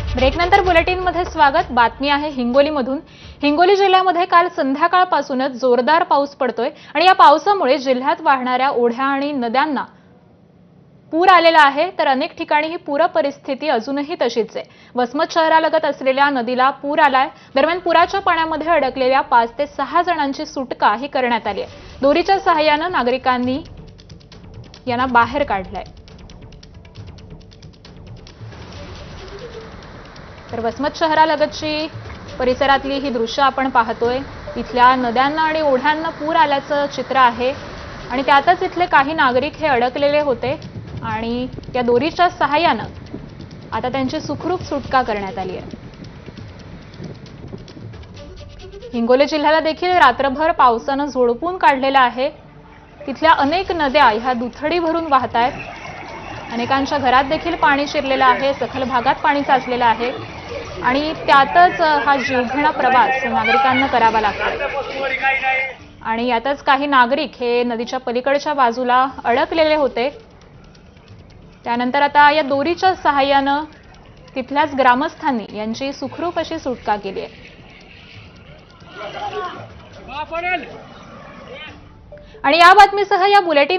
ब्रेकनंतर बुलेटिनमध्ये स्वागत। बातमी आहे हिंगोलीमधून। हिंगोली जिल्ह्यामध्ये काल संध्याकाळपासूनच जोरदार पाऊस पडतोय आणि या पावसामुळे जिल्ह्यात वाहणाऱ्या ओढ्या आणि नद्यांना पूर आलेला आहे, तर अनेक ठिकाणी ही पूर परिस्थिती अजूनही तशीच आहे। वसमत शहरालगत असलेल्या नदीला पूर आलाय। दरम्यान पुराच्या पाण्यामध्ये अडकलेल्या 5 ते 6 जणांची सुटका ही करण्यात आली आहे। दोरीच्या सहाय्याने नागरिकांनी यांना बाहेर काढलंय। तर वसमत शहरालगतची परिसरातली ही दृश्य आपण पाहतोय। इथल्या नद्यांना आणि ओढ्यांना पूर आल्याचं चित्र आहे आणि त्यातच इथले काही नागरिक हे अडकलेले होते आणि या दोरीच्या सहाय्याने आता त्यांची सुखरूप सुटका करण्यात आली आहे। हिंगोली जिल्ह्याला देखील रात्रभर पावसाने झोडपून काढलेला आहे। तिथल्या अनेक नद्या ह्या दुथडी भरून वाहत आहेत। अनेकांच्या घरात देखील पाणी शिरलेलं आहे, सखल भागात पाणी साचलेलं आहे आणि त्यातच हा जीवघेणा प्रवास नागरिकांना करावा लागतो। आणि यातच काही नागरिक हे नदीच्या पलीकडच्या बाजूला अडकलेले होते। त्यानंतर आता या दोरीच्या सहाय्याने तिथल्याच ग्रामस्थांनी यांची सुखरूप अशी सुटका केली आहे। आणि या बातमीसह या बुलेटिन